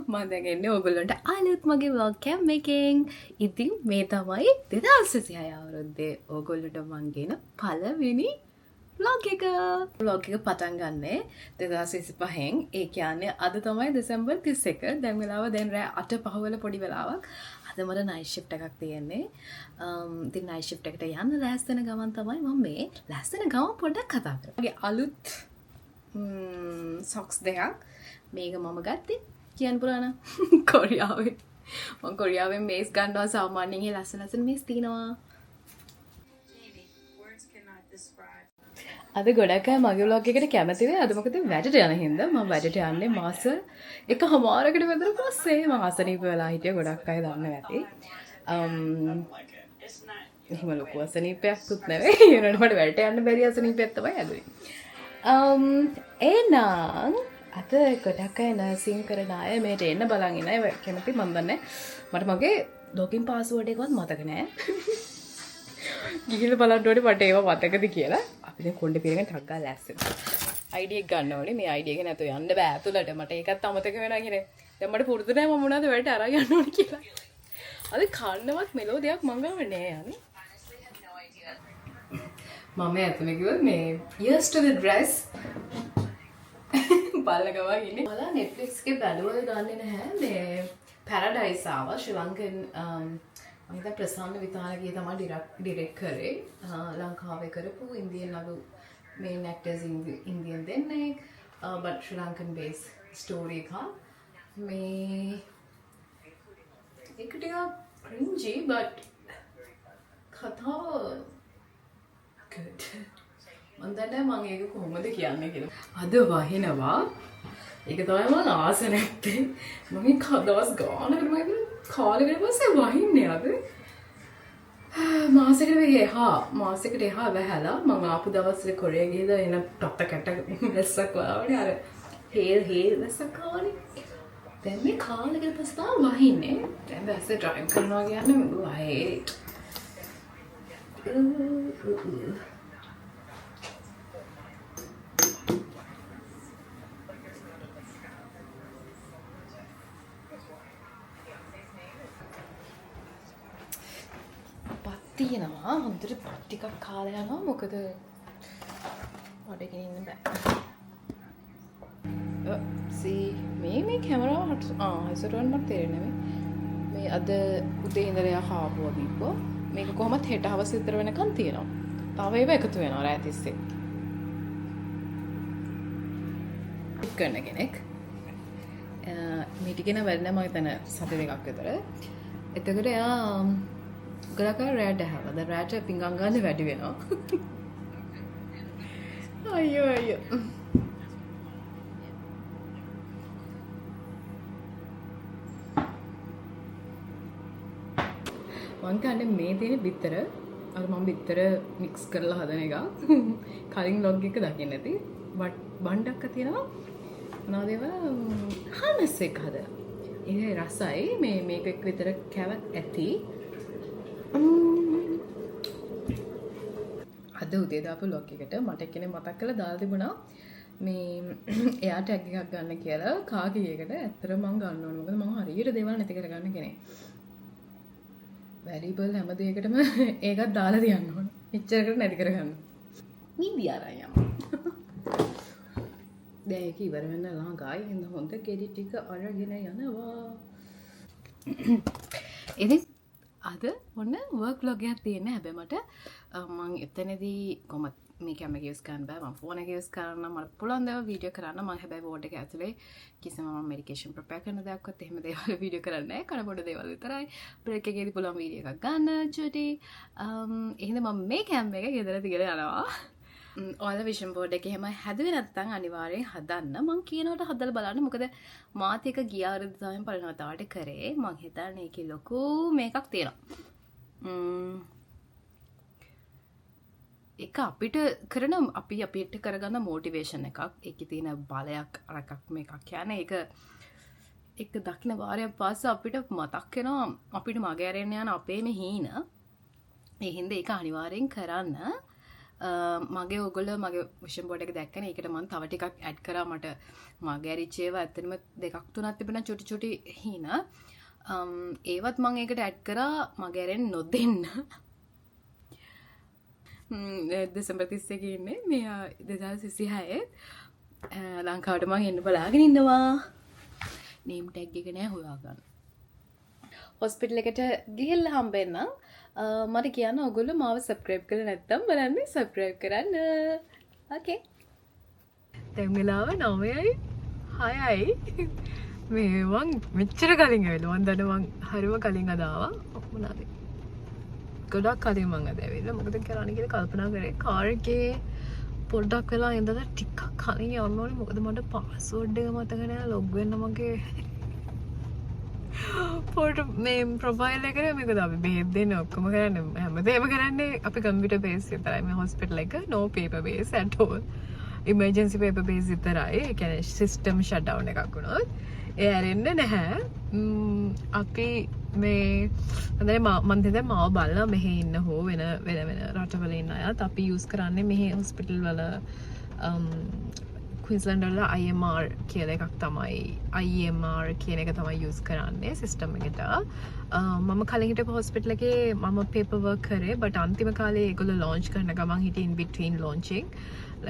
මම දැන් එන්නේ ඕගොල්ලන්ට අලුත් මගේ vlog එකකින්. ඉතින් මේ තමයි 2026 අවුරුද්දේ ඕගොල්ලන්ට මම ගෙන පළවෙනි vlog එක. vlog එක පටන් ගන්නේ 2025න්. ඒ කියන්නේ අද තමයි දෙසැම්බර් 31. දැන් වෙලාව දැන් රෑ 8:05 වල පොඩි වෙලාවක්. අද මට night shift එකක් තියෙන්නේ. ඉතින් night shift එකට යන්න ලෑස්ති වෙන ගමන් තමයි මම මේ ලෑස්ති වෙන ගමන් පොඩ්ඩක් කතා කරන්නේ. මගේ අලුත් socks දෙකක් මේක මම ගත්තේ කියන්න පුරාණ කොරියාවේ. මම කොරියාවෙන් මේස් ගන්නවා සාමාන්‍යයෙන් ඒ ලස්සන මේස් තියෙනවා. අද ගොඩක් අය මගේ vlog එකට කැමති වෙයි. අද මොකද වැඩට යන හින්දා මම වැඩට යන්නේ මාස එකමාරකට විතර පස්සේ. මම අසනීප වෙලා හිටිය ගොඩක් අය දන්නවා ඇති. එහෙම ලොකු අසනීපයක්වත් නෙවෙයි. ඒ වුණාට මට වැඩට යන්න බැරි අසනීපයක් තමයි ඇදුනේ. එහෙනම් අද ගොඩක් අය නර්සින් කරන අය මේට එන්න බලන් ඉන්න අය කැමති. මම දන්නේ මට මගේ ලොගින් පාස්වර්ඩ් එකවත් මතක නෑ. ගිහිල්ලා බලන්න ඕනේ මට ඒව මතකද කියලා. අපි දැන් කොණ්ඩේ පිරගෙන ටක් ගාලා ලෑස්තිද. ID එක ගන්න ඕනේ. මේ ID එක නැතුව යන්න බෑ ඇතුළට. මට ඒකත් අමතක වෙනවා කියන්නේ. දැන් මට පුරුදු නෑ මම මොනවද වැඩට අරන් යන්න ඕනේ කියලා. අද කන්නවත් මෙලෝ දෙයක් මං ගාව නෑ යන්නේ. මම ඇතුලේ කිව්වොත් මේ Years to the Dress බලගවා ඉන්නේ. මලා Netflix එකේ බැලුවද දන්නේ නැහැ. මේ Paradise ආවා ශ්‍රී ලංකන් මම හිතා ප්‍රසන්න විතානගේ තමයි ඩිරෙක්ට් කරේ. ලංකාවේ කරපු ඉන්දියන් අලු main actors ඉන්දියන් දෙන්නේ. but Sri Lankan based story එකක්. මේ ඒක ටිකක් cringy but කතාව good. මම දන්නේ මම ඒක කොහොමද කියන්නේ කියලා. අද වහිනවා. ඒක තමයි මම ආස නැත්තේ. මම කදවස් ගානකට මම කාලෙකට පස්සේ වහින්නේ අද. මාසෙකට එහා වැහැලා මම ආපු දවස්වල කොරියා ගිහලා එන ටොප්ප කැට වැස්සක් වගේ අර හේල් වැස්සක් ආවනේ. දැන් මේ කාලෙකට පස්සේ තමයි වහින්නේ. දැන් දැස්සේ ඩ්‍රයිව් කරනවා කියන්නේ වහේට්. තියෙනවා හොඳට පත් ටිකක් කාලා යනවා. මොකද වඩගෙන ඉන්න බෑ. මේ කැමරාව හසුරුවන්න මට තේරෙන්නේ මේ අද උදේ ඉඳලා යා හාපුවා බීපෝ. මේක කොහොමත් හෙට හවස විතර වෙනකන් තියෙනවා. තව ඒවා එකතු වෙනවා රෑ තිස්සේ. කරන කෙනෙක් මීටිගෙන වැඩන මම හිතන සති දෙකක් විතර. එතකොට එයා ගොඩක් අය රෑට හැවද රෑට පිංගම් ගන්න වැඩි වෙනවා. අයියෝ මං කන්නේ මේ තියෙන බිත්තර අර මම බිත්තර මික්ස් කරලා හදන එක. කලින් vlog එක දකින්න ඇති. බණ්ඩක්ක තියෙනවා මොනවද ඒවා හාමස් එක හදලා. ඒ රසයි මේක එක්ක විතර කැවත් ඇති. අද උදේ දාපු vlog එකට මට කෙනෙක් මතක් කරලා දාලා තිබුණා මේ එයා ටැග් එකක් ගන්න කියලා කාගේ එකට. ඇත්තට මම ගන්න ඕනේ. මොකද මම හරියට දේවල් නැති කරගන්න කෙනෙක්. වැරිබල් හැම දෙයකටම ඒකත් දාලා තියන්න ඕනේ. එච්චරකට නැති කරගන්න. නිදි ආරයම්. දැන් ඒක ඉවර වෙන්න ළඟයි. හින්ද හොඳ කෙඩි ටික අරගෙන යනවා. ඉතින් අද ඔන්න වර්ක් vlog එකක් තියෙන්නේ. හැබැයි මට මම එතනදී කොහොමද මේ කැමරා යූස් කරන්න බෑ. මම ෆෝන් එක යූස් කරන්න මට පුළුවන් දේවල් වීඩියෝ කරන්න. මම හැබැයි වෝඩ් එක ඇතුලේ කිසිම මම මෙඩිකේෂන් ප්‍රොපෙයාර් කරන දේවල්වත් එහෙම දේවල් වීඩියෝ කරන්නේ නැහැ. කන පොඩ දේවල් විතරයි. බ්‍රේක් එකේදී පුළුවන් වීඩියෝ එකක් ගන්න චුටි. එහෙනම් මම මේ කැම් එක ගෙදර තියලා යනවා. ඔයාලා විෂන් බෝඩ් එක එහෙම හැදුවේ නැත්නම් අනිවාර්යෙන් හදන්න. මම කියනකොට හදලා බලන්න. මොකද මාත් එක ගිය අවුරුද්ද තමයි පළවෙනි වතාවට කරේ. මම හිතන්නේ ඒකේ ලොකු මේකක් තියෙනවා. ඒක අපිට කරන අපිට කරගන්න මොටිවේෂන් එකක්. ඒකේ තියෙන බලයක් අරකක් මේකක් කියන්නේ ඒක දකින්න වාරයක් පස්සේ අපිට මතක් වෙනවා අපිට මග ඇරෙන්න යන අපේ මේ හීන. ඒ හින්දා ඒක අනිවාර්යෙන් කරන්න. මගේ ඔගොල්ලෝ මගේ විෂන් බෝඩ් එක දැක්කනේ. ඒකට මම තව ටිකක් ඇඩ් කරා. මට මගේ ඇරිච්ච ඒවා ඇත්තටම දෙකක් තුනක් තිබුණා චුටි චුටි හීන. ඒවත් මම ඒකට ඇඩ් කරා මගේ ඇරෙන් නොදෙන්න. දෙසැම්බර් 31 ඉන්නේ. මෙයා 2026 ලංකාවට මම එන්න බලාගෙන ඉන්නවා. නේම් ටැග් එක නෑ හොයාගන්න. හොස්පිටල් එකට ගිහිල්ලා හම්බෙන්නම්. මට කියන්න ඔයගොල්ලෝ මාව සබ්ස්ක්‍රයිබ් කරලා නැත්නම් බලන්න සබ්ස්ක්‍රයිබ් කරන්න. ඕකේ. දැන් වෙලාව 9යි 6යි. මේ මං මෙච්චර කලින් ඇවිල්ලා මං දන්න මං හරිම කලින් අද ආවා. මොනවාද? ගොඩක් කලින් මං අද ඇවිල්ලා මොකද කරන්න කියලා කල්පනා කරේ. කාර් එකේ පොඩ්ඩක් වෙලා ඉඳලා ටිකක් කලින් යන්න ඕනේ. මොකද මට පාස්වර්ඩ් එක මතක නෑ ලොග් වෙන්න මගේ පොට මේ ප්‍රොෆයිල් එකට මේකද අපි බෙහෙත් දෙන්න ඔක්කොම කරන්නේ හැමදේම කරන්නේ අපි කම්පියුටර් බේස් විතරයි මේ හොස්පිටල් එක no paper base at all emergency paper base විතරයි ඒ කියන්නේ සිස්ටම් ෂට් ඩවුන් එකක් වුණොත් ඒ ඇරෙන්නේ නැහැ අපි මේ අnder මම හිතන්නේ මාව බලලා මෙහෙ ඉන්න හෝ වෙන රටවල ඉන්න අයත් අපි යූස් කරන්නේ මෙහෙ හොස්පිටල් වල Queensland වල IMR කියලා එකක් තමයි IMR කියන එක තමයි යූස් කරන්නේ සිස්ටම් එකට. මම කලින් හිටපු හොස්පිටල් එකේ මම පේපර් වර්ක් කරේ බට් අන්තිම කාලේ ඒගොල්ලෝ ලොන්ච් කරන ගමන් හිටියේ in between launching.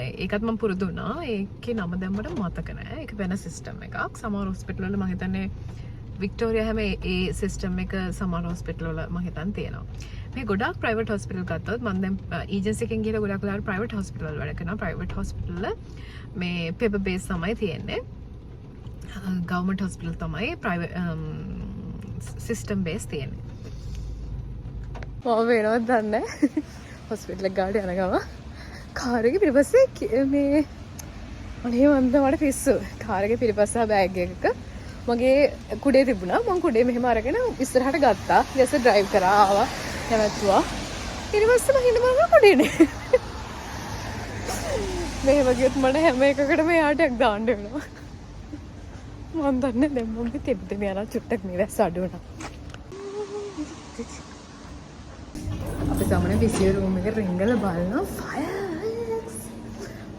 ඒකත් මම පුරුදු වුණා. ඒකේ නම දැන් මට මතක නෑ. ඒක වෙන සිස්ටම් එකක්. සමහර හොස්පිටල් වල මම හිතන්නේ වික්ටෝරියා හැම ඒ සිස්ටම් එක සමහර හොස්පිටල් වල මම හිතන් තියෙනවා. මේ ගොඩක් ප්‍රයිවට් හොස්පිටල් ගත්තොත් මම දැන් ඒජන්සි එකෙන් ගිහලා ගොඩක් වෙලාවට ප්‍රයිවට් හොස්පිටල් වල වැඩ කරනවා. ප්‍රයිවට් හොස්පිටල් වල මේ පේපර් බේස් තමයි තියෙන්නේ. ගවර්න්මන්ට් හොස්පිටල් තමයි ප්‍රයිවට් සිස්ටම් බේස් තියෙන්නේ. මම වෙනවත් දන්නේ හොස්පිටල් එක ගාඩ යන ගම කාර් එකේ පිටිපස්සේ මේ අනේ මන්ද මට පිස්සු. කාර් එකේ පිටිපස්ස බෑග් එකක මගේ කුඩේ තිබුණා. මම කුඩේ මෙහෙම අරගෙන ඉස්සරහට ගත්තා. ඊට පස්සේ ඩ්‍රයිව් කරා ආවා. නැවතුවා. ඊට පස්සේ මම හින්න බලනවා කුඩේ නේ. මෙහෙම ගියොත් මට හැම එකකටම යාටයක් දාන්න වෙනවා. මම දන්නේ දැන් මම තිබ්බේ මෙයා චුට්ටක් මේ දැස් අඩු වුණා. අපි සමන ෆිසියෝ රූම් එක රින්ගල බලනවා ෆයර්ස්.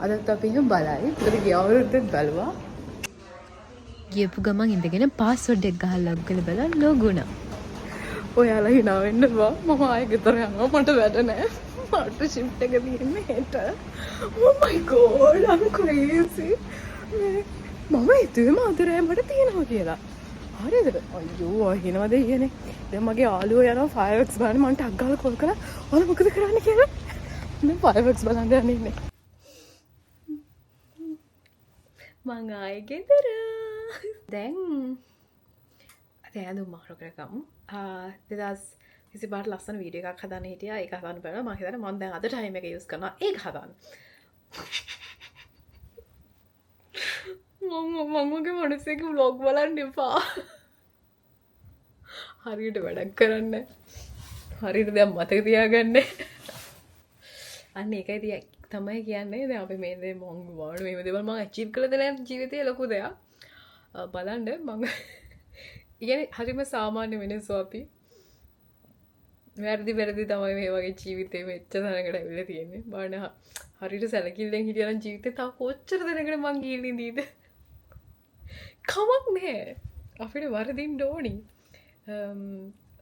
අදත් අපි එහෙම බලයි. ඒකට ගිය අවුරුද්දෙත් බලුවා. ගියපු ගමන් ඉඳගෙන පාස්වර්ඩ් එක ගහලා ලොග් කරලා බලලා ලොගුණා. ඔයාලා hina වෙන්න බා. මම ආයෙ ගෙදර යනවා. මට වැඩ නැහැ. මට ෂිෆ්ට් එක තියෙන්නේ හෙට. Oh my god, I'm crazy. මම හිතුවේ මාතරේ මට තියෙනවා කියලා. හරිද? අයියෝ හිනවද කියන්නේ. දැන් මගේ යාළුවෝ යනවා ෆයර්වර්ක්ස් බලන්න මම ටක් ගාලා කෝල් කළා. ඔයාලා මොකද කරන්නේ කියලා. මම ෆයර්වර්ක්ස් බලන්න යන්නේ ඉන්නේ. මං ආයෙ ගෙදර. දැන් ඇඳුම් මාරු කරගමු. 2025 ලස්සන වීඩියෝ එකක් හදන්න හිටියා. ඒක හදන්න බලනවා. මම හිතන්නේ මම දැන් අද ටයිම් එක යූස් කරනවා. ඒක හදන්න. මමගේ මනුස්සයෙක් vlog බලන්න එපා. හරියට වැඩක් කරන්න. හරියට දැන් මතක තියාගන්න. අන්න ඒකයි තමයි කියන්නේ. දැන් අපි මේ දේ මම වුණා මේ දේවල් මම අචීව් කළද නැහැ ජීවිතේ ලොකු දෙයක්. බලන්න මම ඉතින් හරිම සාමාන්‍ය මිනිස්සු අපි. වැරදි තමයි මේ වගේ ජීවිතේ මෙච්චර තරකට ඇවිල්ලා තියෙන්නේ. බලන්න හරියට සැලකිල්ලෙන් හිටියනම් ජීවිතේ තව කොච්චර දෙනකට මං ගිහින් ඉඳීද? කමක් නැහැ. අපිට වරදින්න ඕනි.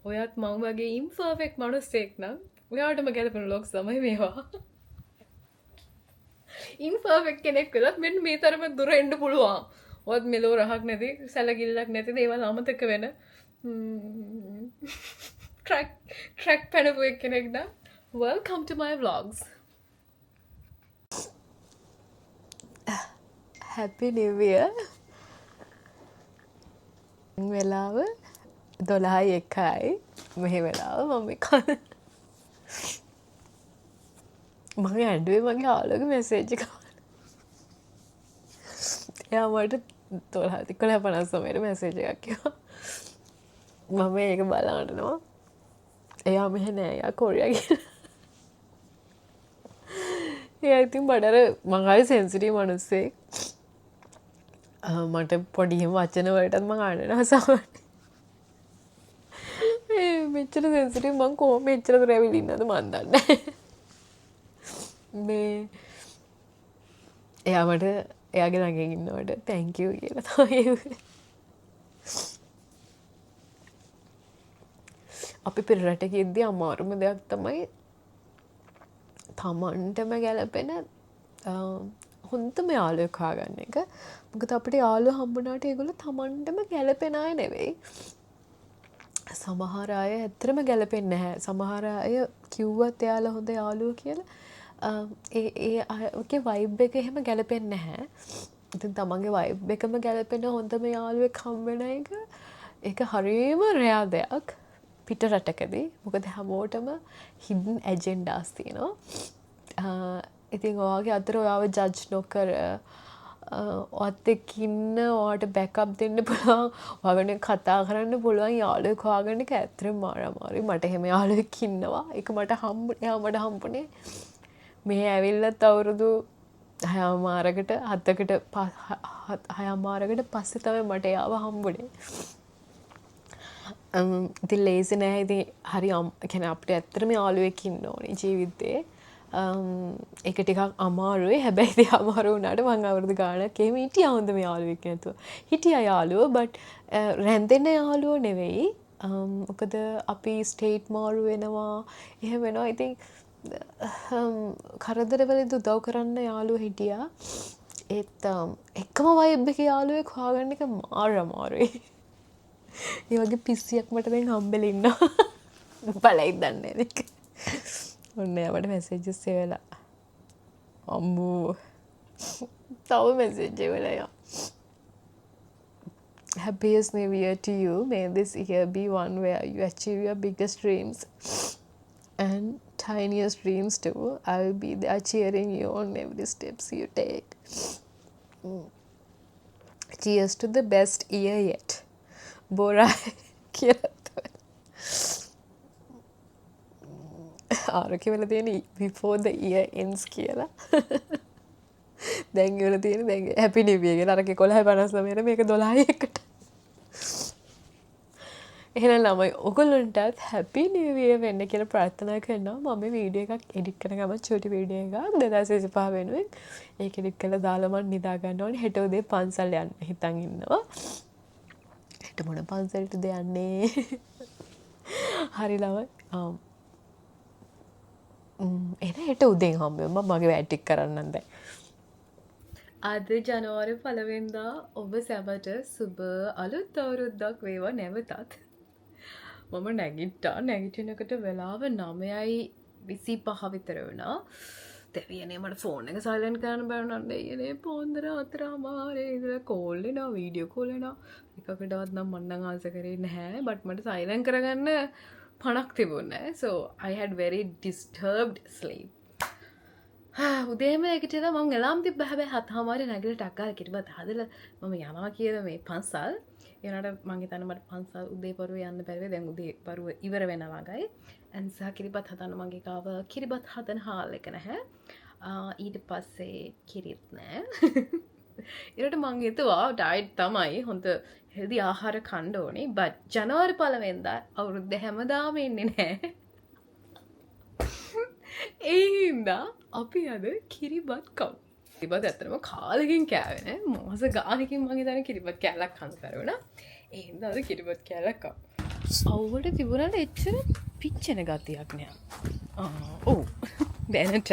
ඔයත් මම වගේ ඉම්පර්ෆෙක්ට් මිනිස්සෙක් නම් ඔයාටම ගැලපෙන ලොග්ස් තමයි මේවා. ඉම්පර්ෆෙක්ට් කෙනෙක් වෙලත් මෙන්න මේ තරම දුර එන්න පුළුවන්. ඔයත් මෙලෝ රහක් නැති සැලකිල්ලක් නැති දේවල් අමතක වෙන track පැනපු එක්කෙනෙක් නම් welcome to my vlogs. Happy New Year. වෙලාව 12:01යි. මෙහි වෙලාව මම මගේ ඇඩුවේ මගේ ආලෝක මැසේජ් එක. එයා මට 12:59ට මැසේජ් එකක් කිව්වා. මම ඒක බලනවා. එයා මෙහෙ නෑ. එයා කොරියා කියලා. එයා ඉතින් බඩර මං හරි සෙන්සිටිව් මිනිස්සෙක්. මට පොඩි වචන වලටත් මං අඬනවා සමහරවිට. මෙච්චර සෙන්සිටිව් මං කොහොම මෙච්චර දුර ඇවිල්ලා ඉන්නවද මන් දන්නේ නැහැ. මේ එයාමට එයාගේ ළඟ ඉන්නවට තැංකයූ කියලා තමයි. අපි පෙර රටක ඉද්දී අමාරුම දෙයක් තමයි තමන්ටම ගැලපෙන හොඳම යාළුවෙක් හොයාගන්න එක. මොකද අපිට යාළුවෝ හම්බුනාට ඒගොල්ලෝ තමන්ටම ගැලපෙන අය නෙවෙයි. සමහර අය ඇත්තටම ගැලපෙන්නේ නැහැ. සමහර අය කිව්වත් එයාලා හොඳ යාළුවෝ කියලා ඒ වයිබ් එක එහෙම ගැලපෙන්නේ නැහැ. ඉතින් තමන්ගේ වයිබ් එකම ගැලපෙන හොඳම යාළුවෙක් හම්බ වෙන එක ඒක හරියම රෙයා දෙයක් පිට රටකදී. මොකද හැමෝටම හිඩන් ඇජෙන්ඩාස් තියෙනවා. ඉතින් ඔයාගේ අතර ඔයාව ජජ් නොකර ඔයත් එක්ක ඉන්න ඔයාට බෑකප් දෙන්න පුළුවන් ඔයාගෙන කතා කරන්න පුළුවන් යාළුවෙක් හොයාගන්න එක ඇත්තටම මාර අමාරුයි. මට එහෙම යාළුවෙක් ඉන්නවා. ඒක මට හම්බුනේ මේ ඇවිල්ලත් අවුරුදු 6මාරකට 6මාරකට පස්සේ තමයි මට එයාව හම්බුනේ. ඉතින් ලේසි නෑ. ඉතින් හරි කියන්නේ අපිට ඇත්තටම යාළුවෙක් ඉන්න ඕනේ ජීවිතේ. ඒක ටිකක් අමාරුයි. හැබැයි ඉතින් අමාරු වුණාට මං අවුරුදු ගාණක් එහෙම හිටියා හොඳම යාළුවෙක් නැතුව. හිටියා යාළුවෝ බට් රැඳෙන යාළුවෝ නෙවෙයි. මොකද අපි ස්ටේට් මාරු වෙනවා. එහෙම වෙනවා. ඉතින් කරදරවලදී උදව් කරන්න යාළුවෝ හිටියා. ඒත් එකම වයිබ් එකේ යාළුවෙක් හොයාගන්න එක මාර අමාරුයි. ඒ වගේ පිස්සියක් මට දැන් හම්බෙලා ඉන්නවා. බලයිද දන්නේ නැහැ. ඔන්න යාමට මැසේජස් එවලා. අම්මෝ. තව මැසේජ් එවලා යා. Happiest New Year to you. May this year be one where you achieve your biggest dreams and tiniest dreams too. I will be there cheering you on every steps you take. Cheers to the best year yet. බොරයි කියලා ආරක වෙලා තියෙන before the year ends කියලා. දැන් වෙලා තියෙන දැන් happy new year කියලා අරක 11:59 මේක 12:01ට. එහෙනම් ළමයි ඔයගොල්ලන්ටත් happy new year වෙන්න කියලා ප්‍රාර්ථනා කරනවා. මම මේ වීඩියෝ එකක් එඩිට් කරන ගමන් චූටි වීඩියෝ එකක් 2025 වෙනුවෙන් ඒක එඩිට් කරලා දාලා මම නිදා ගන්න ඕනේ. හෙට උදේ පන්සල් යන්න හිතන් ඉන්නවා. මොන පන්සලටද යන්නේ? හරි ළමයි. එහෙනම් හෙට උදේ හම්බෙමු. මම මගේ වැඩ ටික කරන්නම් දැන්. අද ජනවාරි 1 වෙනිදා ඔබ සැමට සුබ අලුත් අවුරුද්දක් වේවා නැවතත්. මම නැගිටිනකොට වෙලාව 9:25 විතර වුණා. දෙවියනේ මට ෆෝන් එක සයිලන්ට් කරන්න බැරුණා. දෙවියනේ පොන්දර 4:00 ඉඳලා කෝල් එනවා, වීඩියෝ කෝල් එනවා. එකකටවත් නම් මම නම් ආන්සර් කරේ නැහැ. බට් මට සයිලන්ට් කරගන්න පණක් තිබුණේ නැහැ. So I had very disturbed sleep. උදේම නැගිටලා මම එලාම් තිබ්බ. හැබැයි 7:00 නැගිටලා ටක් ගාලා කිරිබත් හදලා මම යනවා කියලා මේ පන්සල්. ඒනට මං හිතන්නේ මට පන්සල් උදේ පරුව යන්න බැරිවේ. දැන් උදේ පරුව ඉවර වෙන ළඟයි. එනිසා කිරිබත් හදන්න මගේ ගාව කිරිබත් හදන හාල් එක නැහැ. ඊට පස්සේ කිරිත් නැහැ. ඊට මං හිතුවා ඩයට් තමයි හොඳ හෙල්දි ආහාර කන්න ඕනේ. බට් ජනවාරි 1 වෙනිදා අවුරුද්ද හැමදාම ඉන්නේ නැහැ. ඒ හින්දා අපි අද කිරිබත් කමු. කිරිබත් ඇත්තටම කාලෙකින් කෑවේ නෑ. මාස ගානකින් මම හිතන්නේ කිරිබත් කෑල්ලක් කන්න කරුණා. ඒ හින්දා අද කිරිබත් කෑල්ලක් කමු. අවුවට තිබුණාට එච්චර පිච්චෙන ගතියක් නෑ. ඔව්. දැනට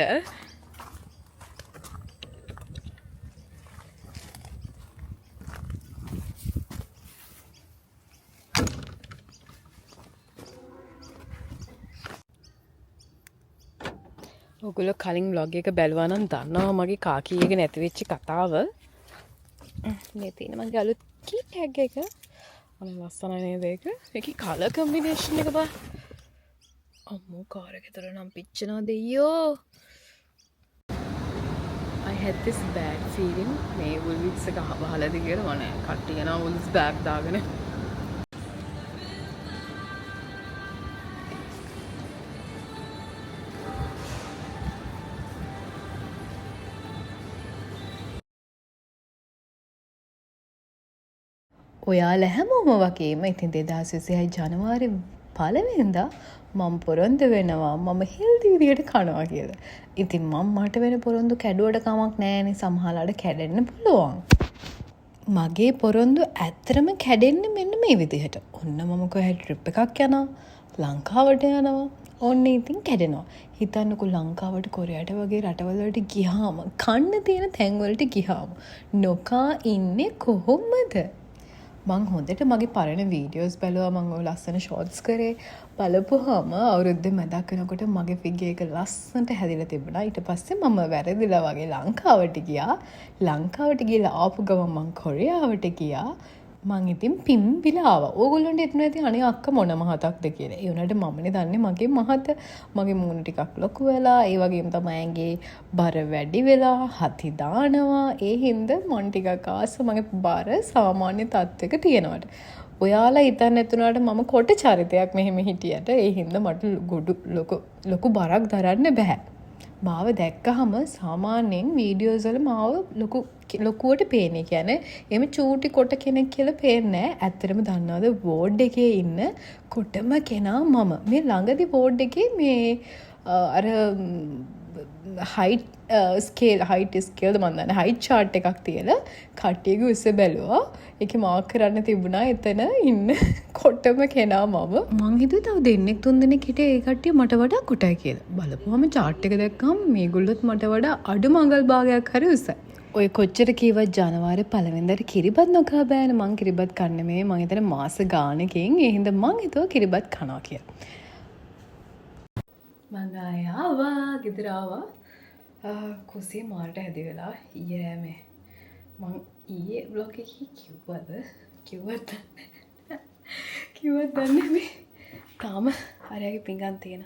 ඔගොල්ලෝ කලින් vlog එක බැලුවා නම් දන්නවා මගේ කාකී එක නැති වෙච්ච කතාව. මේ තියෙන මගේ අලුත් කී ටැග් එක. අනේ ලස්සනයි නේද ඒක? ඒකේ කලර් කම්බිනේෂන් එක බලන්න. අම්මෝ කාර් එක තර නම් පිච්චෙනවා දෙයියෝ. I had this bad feeling මේ Woolworths එක වහලා දිගට මම කට්ටිය යනවා Woolworths බෑග් දාගෙන. ඔයාලා හැමෝම වගේම ඉතින් 2026 ජනවාරි පළවෙනිදා මම පොරොන්දු වෙනවා මම හෙල්දි විදියට කනවා කියලා. ඉතින් මට වෙන පොරොන්දු කැඩුවට කමක් නෑනේ, සමහරලාට කැඩෙන්න පුළුවන්. මගේ පොරොන්දු ඇත්තරම කැඩෙන්නේ මෙන්න මේ විදිහට. ඔන්න මම කොහෙද ට්‍රිප් එකක් යනවා, ලංකාවට යනවා. ඔන්න ඉතින් කැඩෙනවා. හිතන්නකෝ ලංකාවට කොරියාට වගේ රටවල් වලට ගියාම, කන්න තියෙන තැන් වලට ගියාම නොකා ඉන්නේ කොහොමද? මං හොඳට මගේ පරණ වීඩියෝස් බැලුවා. මං ඔය ලස්සන ෂෝට්ස් කරේ. බලපුවාම අවුරුද්ද මැදක් වෙනකොට මගේ ෆිගර් එක ලස්සනට හැදිලා තිබුණා. ඊට පස්සේ මම වැරදිලා වගේ ලංකාවට ගියා. ලංකාවට ගිහලා ආපු ගමන් මං කොරියාවට ගියා. මං ඉතින් පිම්බිලා ආවා. ඕගොල්ලන්ට හිතුණා ඉතින් අනේ අක්ක මොන මහතක්ද කියලා. ඒ වුණාට මමනේ දන්නේ මගේ මහත. මගේ මූණ ටිකක් ලොකු වෙලා, ඒ වගේම තමයි ඇඟේ බර වැඩි වෙලා, හති දානවා. ඒ හින්දා මං ටිකක් ආස මගේ බර සාමාන්‍ය තත්ත්වයක තියෙනවට. ඔයාලා හිතන්න ඇතුණාට මම කොට චරිතයක් මෙහෙම හිටියට ඒ හින්දා මට ලොකු බරක් දරන්න බෑ. මාව දැක්කහම සාමාන්‍යයෙන් වීඩියෝස් වල මාව ලොකුවට පේන්නේ. කියන්නේ එමෙ චූටි කොට කෙනෙක් කියලා පේන්නේ නැහැ. ඇත්තටම දන්නවද බෝඩ් එකේ ඉන්න කොටම කෙනා මම. මේ ළඟදි බෝඩ් එකේ මේ අර හයිට් ස්කේල් මන් දන්නේ හයිට් චාර්ට් එකක් තියලා කට්ටියගේ උස බැලුවා. ඒකේ මාක් කරන්න තිබුණා එතන ඉන්න කොටම කෙනා මම. මං හිතුවා තව දෙන්නෙක් තුන් දෙනෙක් හිටියේ ඒ කට්ටිය මට වඩා කොටයි කියලා. බලපුවම චාර්ට් එක දැක්කම මේගොල්ලොත් මට වඩා අඩු මඟල් භාගයක් හරි උසයි. ඔය කොච්චර කීවත් ජනවාරි 1 වෙනිදාට කිරිබත් නොකා බෑනේ. මං කිරිබත් කන්නේ මේ මං හිතන්නේ මාස ගානකින්. ඒ හින්දා මං හිතුවා කිරිබත් කනවා කියලා. මං ආවා ගෙදර ආවා. කුසිය මාරට හැදි වෙලා ඊයේ මේ මං ඊයේ බ්ලොග් එකේ කිව්වද දන්නේ මේ තාම හරියගේ පිංගන් තියෙන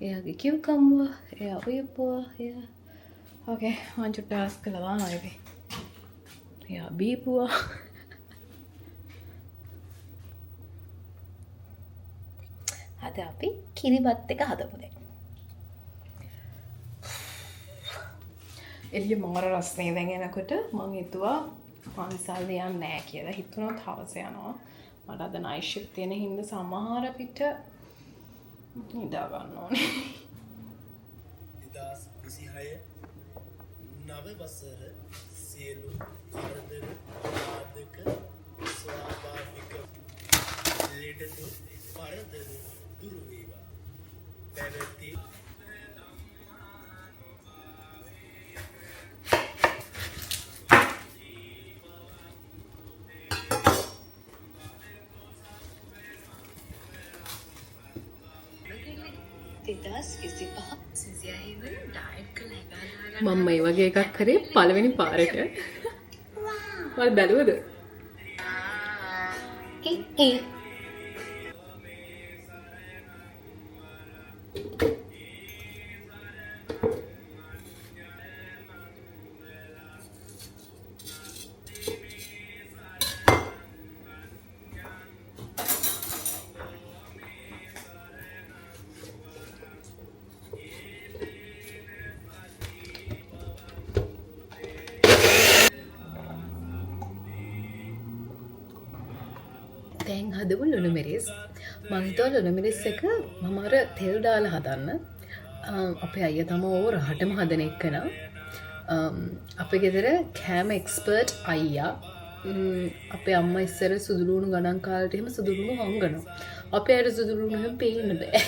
එයාගේ කිව්කම්ව එයා උයපුවා එයා ඕකේ මං චුට්ටක් ආස් කළා නායකේ එයා බීපුවා අද අපි කිරිබත් එක හදමු දැන්. එළිය මාර රස්නේ දැන් එනකොට මං හිතුවා මං විසල්ද යන්නේ නැහැ කියලා. හිතුණොත් හවස යනවා. මට අද නයිට් ෂිෆ්ට් තියෙන හින්දා සමහර පිට නිදා ගන්න ඕනේ. 2026 නව වසර සියලු කරදර ආදක ස්වාභාවික ලෙඩ පරදර දුරු වේවා. පැවති මම මේ වගේ එකක් කරේ පළවෙනි පාරට. ඔයාලා බැලුවද? දැන් හදමු ලුණු මිරිස්. මං හිතුවා ලුණු මිරිස් එක මම අර තෙල් දාලා හදන්න. අපේ අයියා තමයි ඕව රහටම හදන එකන. අපේ ගෙදර කෑම එක්ස්පර්ට් අයියා. අපේ අම්මා ඉස්සර සුදුලුණු ගණන් කාලේට එහෙම සුදුලුණු හංගනවා. අපේ අර සුදුලුණු එහෙම පේන්න බෑ.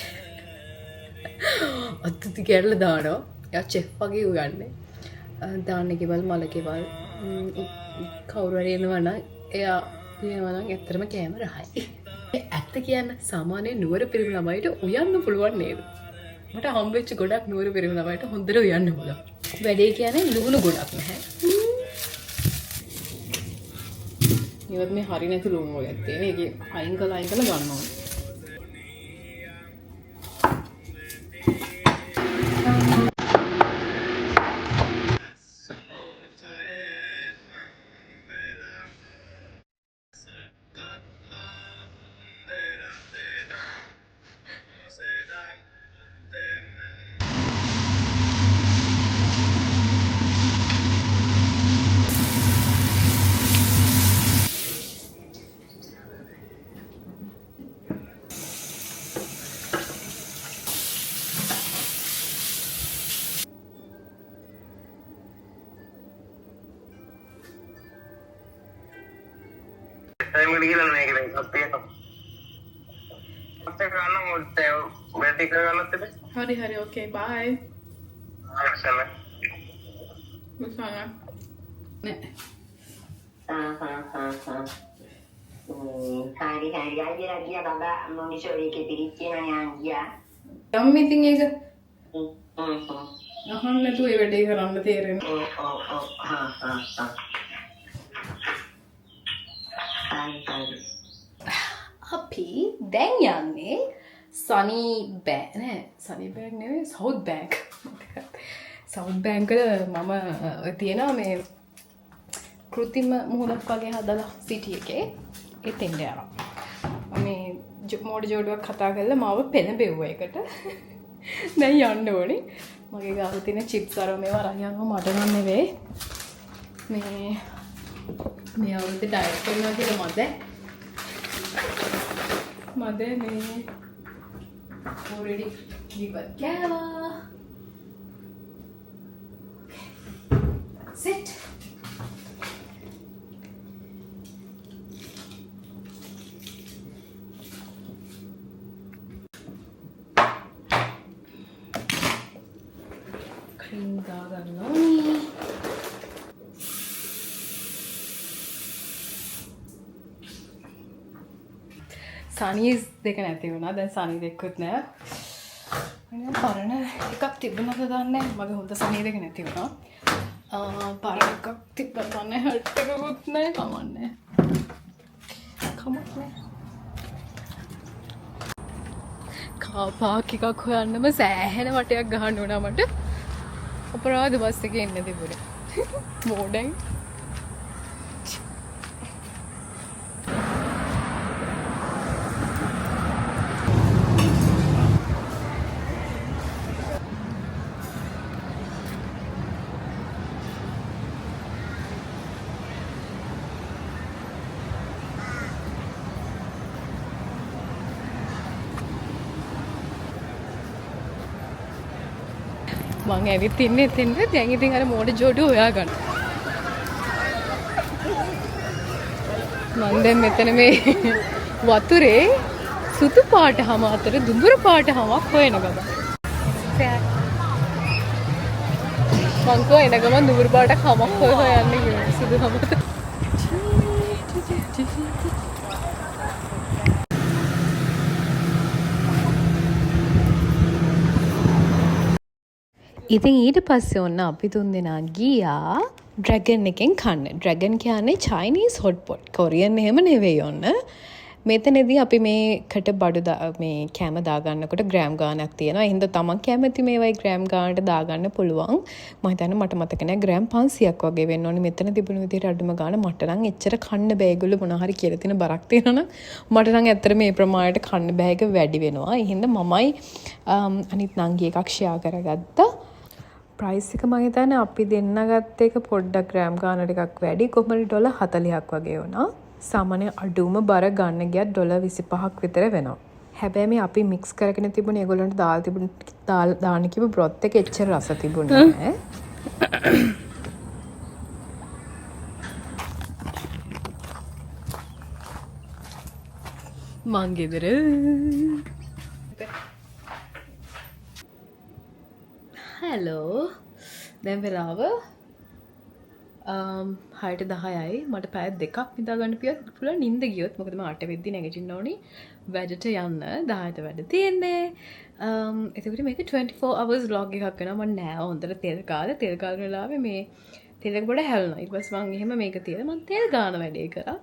අත්ති කැරලා දානවා. එයා චෙෆ් වගේ උගන්නේ. දාන්නේ කෙවල් මල කෙවල් කවුරු හරි එනවා නම් එයා කියනවා නම් ඇත්තටම කෑම රහයි. ඇත්ත කියන්න සාමාන්‍ය නුවර පිරිමි ළමයිට උයන්න පුළුවන් නේද? මට හම්බෙච්ච ගොඩක් නුවර පිරිමි ළමයිට හොඳට උයන්න පුළුවන්. වැඩේ කියන්නේ ලුණු ගොඩක් නැහැ. ඉවත් මේ හරි නැති ලුණු වගේ තියෙන. ඒකේ අයින් කළා ගන්න ඕනේ. ටයිම් එකට ගිහලා මේක දැන් එකක් තියෙනවා. අපිට ගන්න මොකද බැටි කරගන්නත් එපේ. හරි හරි ඕකේ බයි. ආසන්න. මුසාන. නේ. hari hari aja lagi ya baba mau disuruh ke piricina yang dia යම් මීටින් එක අහන්න නැතුව ඒ වැඩේ කරන්න තේරෙන්නේ. අපි දැන් යන්නේ සනි බෑග් නෑ සනි බෑග් නෙවෙයි සවුත් බෑග් සවුත් බෑග් වල මම තියෙනවා මේ කෘතිම මුහුණක් වගේ හදලා සිටි එකේ එතෙන්ට යනවා. මේ මෝඩ ජෝඩුවක් කතා කරලා මාව පෙළඹෙව්වා එකට. දැන් යන්න ඕනේ. මගේ ගාව තියෙන චිප්ස් අර මේවා අරන් යනවා මට නම් නෙවෙයි. මේ අවුරුද්දේ ඩයට් කරනවා කියලා මද මේ already ඉවත් කෑවා. sit cream දාගන්න ඕනේ. සනීස් දෙක නැති වුණා. දැන් සනී දෙකකුත් නෑ. මම පරණ එකක් තිබුණාද දන්නේ නැහැ. මගේ හොඳ සනී දෙක නැති වුණා. පරණ එකක් තිබ්බද දන්නේ නැහැ. හට් එකකුත් නෑ. කමන්නේ. කමන්නේ. කාර් පාක් එකක් හොයන්නම සෑහෙන වටයක් ගහන්න උනා මට. අපරාධ බස් එකේ ඉන්න තිබුණේ. මෝඩයි. මං ඇවිත් ඉන්නේ එතෙන්ද. දැන් ඉතින් අර මෝඩ ජෝඩු හොයාගන්න. මං දැන් මෙතන මේ වතුරේ සුදු පාට හැම අතර දුඹුරු පාට හැමක් හොයන ගම. මං කෝ එන ගමන් දුඹුරු පාටක් හැමක් හොයන්න කියලා සුදු හැම අතර. ඉතින් ඊට පස්සේ ඔන්න අපි තුන් දෙනා ගියා ඩ්‍රැගන් එකෙන් කන්න. ඩ්‍රැගන් කියන්නේ චයිනීස් හොට් පොට්. කොරියන් එහෙම නෙවෙයි ඔන්න. මෙතනදී අපි මේකට බඩු මේ කැම දාගන්නකොට ග්‍රෑම් ගාණක් තියෙනවා. ඒ හින්දා තමන් කැමති මේවයි ග්‍රෑම් ගාණට දාගන්න පුළුවන්. මම හිතන්නේ මට මතක නැහැ ග්‍රෑම් 500ක් වගේ වෙන්න ඕනේ. මෙතන තිබුණු විදිහට අඩුම ගාණ මට නම් එච්චර කන්න බෑ. ඒගොල්ලෝ මොනවා හරි කියලා තියෙන බරක් තියෙනවනම් මට නම් ඇත්තට මේ ප්‍රමාණයට කන්න බෑ. ඒක වැඩි වෙනවා. ඒ හින්දා මමයි අනිත් නංගි එකක් ෂෙයා කරගත්තා. ප්‍රයිස් එක මම හිතන්නේ අපි දෙන්න ගත්ත එක පොඩ්ඩක් ග්‍රෑම් ගාන ටිකක් වැඩි. කොහොමද $40ක් වගේ වුණා. සාමාන්‍ය අඩුම බර ගන්න ගියත් $25ක් විතර වෙනවා. හැබැයි මේ අපි මික්ස් කරගෙන තිබුණේ ඒගොල්ලන්ට දාන්න කිව්ව බ්‍රොත් එක එච්චර රස තිබුණේ නැහැ. මං ගෙදර හැලෝ දැන් වෙලාව 6:10යි. මට පැය දෙකක් නිදාගන්න පුළුවන් නිින්ද ගියොත්. මොකද මම 8 වෙද්දි නැගිටින්න ඕනි වැඩට යන්න. 10ට වැඩ තියෙන්නේ. එතකොට මේක 24 hours vlog එකක් වෙනවා. මම නෑ හොඳට තෙල් කාලේ වෙලාවේ මේ තෙල් එක පොඩ හැලුණා. ඊට පස්සේ මම එහෙම මේක තියලා මම තෙල් ගාන වැඩේ කරා.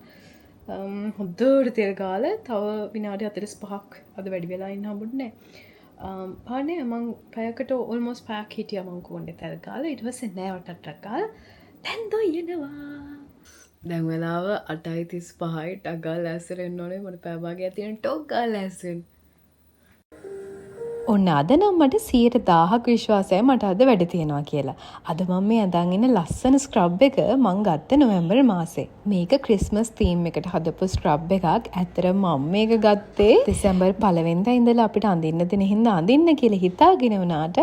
හොඳට තෙල් කාලේ තව විනාඩි 45ක් අද වැඩි වෙලා ඉන්න හම්බුනේ නෑ. පානේ මං පැයකට ඔල්මෝස් පැයක් හිටියා මං කෝණ්ඩේ තැල් කාලා. ඊට පස්සේ නෑවටට කාලා දැන් දොයනවා. දැන් වෙලාව 8:35යි. ටක් ගාලා ඇස්සෙන්න එන්න ඕනේ. මොන පැය භාගයක් තියෙන ටොක් ගාලා ඇස්සෙන්න. ඔන්න අද නම් මට 100,000ක් විශ්වාසයි මට අද වැඩ තියෙනවා කියලා. අද මම මේ අඳන් ඉන්න ලස්සන ස්ක්‍රබ් එක මං ගත්ත නොවැම්බර් මාසේ. මේක ක්‍රිස්මස් තීම් එකට හදපු ස්ක්‍රබ් එකක්. ඇත්තටම මම මේක ගත්තේ දෙසැම්බර් 1 වෙනිදා ඉඳලා අපිට අඳින්න දෙන හින්දා අඳින්න කියලා හිතාගෙන වුණාට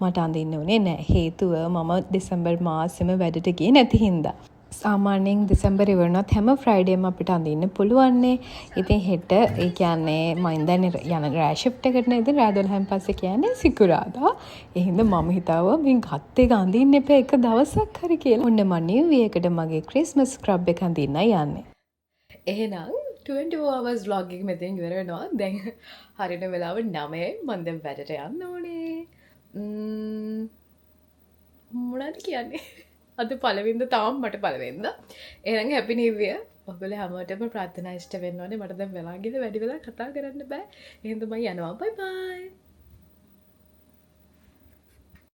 මට අඳින්න උනේ නැහැ. හේතුව මම දෙසැම්බර් මාසෙම වැඩට ගියේ නැති හින්දා. සාමාන්‍යයෙන් දෙසැම්බර් ඉවරනොත් හැම ෆ්‍රයිඩේම අපිට අඳින්න පුළුවන්නේ. ඉතින් හෙට ඒ කියන්නේ මම දැන් යන රෑ ෂිෆ්ට් එකට නේද රෑ 12න් පස්සේ කියන්නේ සිකුරාදා. ඒ හින්දා මම හිතාවා මේ ගත් එක අඳින්න එපා එක දවසක් හරි කියලා. ඔන්න මම නිව් ඉයර් එකට මගේ ක්‍රිස්මස් ස්ක්‍රබ් එක අඳින්නයි යන්නේ. එහෙනම් 24 hours vlog එක මෙතෙන් ඉවර වෙනවා. දැන් හරියට වෙලාව 9යි. මම දැන් වැඩට යන්න ඕනේ. මොනවද කියන්නේ? අද පළවෙනිද තාම මට පළවෙනිද. එහෙනම් හැපි නිව් ඉයර්. ඔයගොල්ලෝ හැමෝටම ප්‍රාර්ථනා ඉෂ්ට වෙන්න ඕනේ. මට දැන් වෙලා ගිහලා වැඩි වෙලා කතා කරන්න බෑ. එහෙනම් මම යනවා. බයි බයි.